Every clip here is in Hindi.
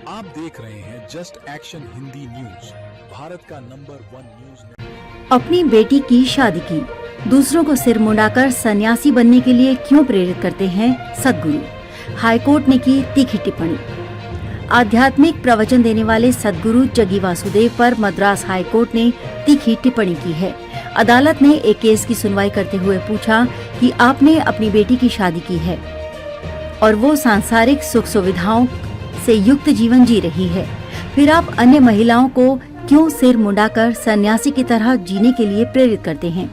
आप देख रहे हैं just action Hindi news, Bharat का नंबर 1 न्यूज। अपनी बेटी की शादी की, दूसरों को सिर मुंडाकर सन्यासी बनने के लिए क्यों प्रेरित करते हैं सद्गुरु? हाईकोर्ट ने की तीखी टिप्पणी। आध्यात्मिक प्रवचन देने वाले सद्गुरु जग्गी वासुदेव पर मद्रास हाईकोर्ट ने तीखी टिप्पणी की है। अदालत ने एक केस की सुनवाई करते हुए पूछा कि आपने अपनी बेटी की शादी की है और वो सांसारिक सुख सुविधाओं से युक्त जीवन जी रही है, फिर आप अन्य महिलाओं को क्यों सिर मुंडाकर सन्यासी की तरह जीने के लिए प्रेरित करते हैं?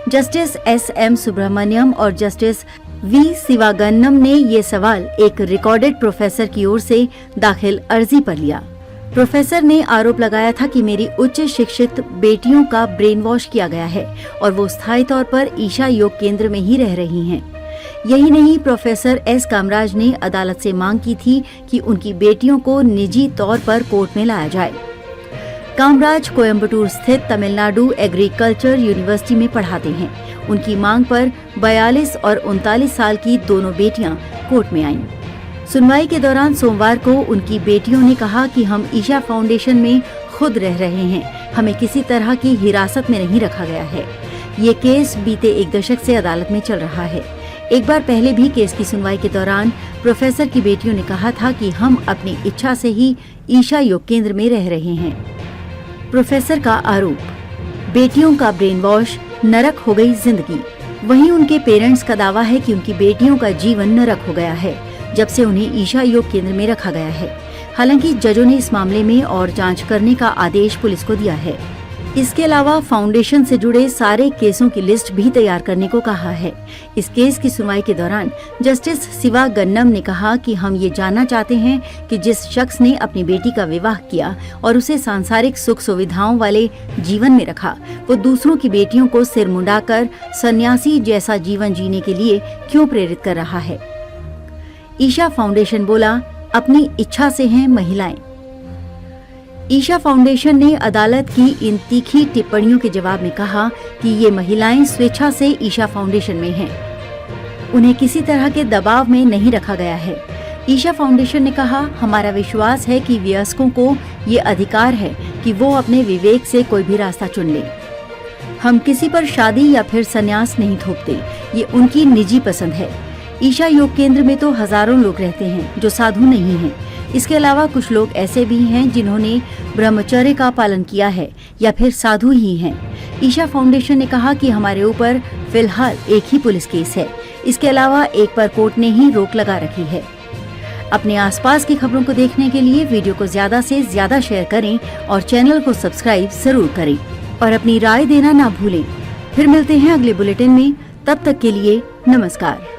Justice S.M. सुब्रमण्यम और जस्टिस V. शिवागन्नम ने ये सवाल एक रिकॉर्डेड प्रोफेसर की ओर से दाखिल अर्जी पर लिया। प्रोफेसर ने आरोप लगाया था कि मेरी उच्च शिक्षित बेटियों का ब्रेन वॉश किया गया है और वो स्थायी तौर पर ईशा योग केंद्र में ही रह रही हैं। यही नहीं, प्रोफेसर S. कामराज ने अदालत से मांग की थी कि उनकी बेटियों को निजी तौर पर कोर्ट में लाया जाए। कामराज कोयम्बटूर स्थित तमिलनाडु एग्रीकल्चर यूनिवर्सिटी में पढ़ाते हैं। उनकी मांग पर 42 और 39 साल की दोनों बेटियां कोर्ट में आईं। सुनवाई के दौरान सोमवार को उनकी बेटियों ने कहा कि हम ईशा फाउंडेशन में खुद रह रहे हैं, हमें किसी तरह की हिरासत में नहीं रखा गया है। ये केस बीते एक दशक से अदालत में चल रहा है। एक बार पहले भी केस की सुनवाई के दौरान प्रोफेसर की बेटियों ने कहा था कि हम अपनी इच्छा से ही ईशा योग केंद्र में रह रहे हैं। प्रोफेसर का आरोप, बेटियों का ब्रेन वॉश, नरक हो गई जिंदगी। वहीं उनके पेरेंट्स का दावा है कि उनकी बेटियों का जीवन नरक हो गया है जब से उन्हें ईशा योग केंद्र में रखा गया है। हालांकि जजों ने इस मामले में और जांच करने का आदेश पुलिस को दिया है। इसके अलावा फाउंडेशन से जुड़े सारे केसों की लिस्ट भी तैयार करने को कहा है। इस केस की सुनवाई के दौरान जस्टिस शिवागन्नम ने कहा कि हम ये जानना चाहते हैं कि जिस शख्स ने अपनी बेटी का विवाह किया और उसे सांसारिक सुख सुविधाओं वाले जीवन में रखा, वो दूसरों की बेटियों को सिर मुंडाकर सन्यासी जैसा जीवन जीने के लिए क्यों प्रेरित कर रहा है? ईशा फाउंडेशन बोला, अपनी इच्छा से हैं महिलाएं। ईशा फाउंडेशन ने अदालत की इन तीखी टिप्पणियों के जवाब में कहा कि ये महिलाएं स्वेच्छा से ईशा फाउंडेशन में हैं। उन्हें किसी तरह के दबाव में नहीं रखा गया है। ईशा फाउंडेशन ने कहा, हमारा विश्वास है कि वयस्कों को ये अधिकार है कि वो अपने विवेक से कोई भी रास्ता चुन ले। हम किसी पर शादी या फिर संन्यास नहीं थोपते, ये उनकी निजी पसंद है। ईशा योग केंद्र में तो हजारों लोग रहते हैं जो साधु नहीं हैं। इसके अलावा कुछ लोग ऐसे भी हैं जिन्होंने ब्रह्मचर्य का पालन किया है या फिर साधु ही हैं। ईशा फाउंडेशन ने कहा कि हमारे ऊपर फिलहाल एक ही पुलिस केस है। इसके अलावा एक पर कोर्ट ने ही रोक लगा रखी है। अपने आसपास की खबरों को देखने के लिए वीडियो को ज्यादा से ज्यादा शेयर करें और चैनल को सब्सक्राइब जरूर करें और अपनी राय देना ना भूलें। फिर मिलते हैं अगले बुलेटिन में, तब तक के लिए नमस्कार।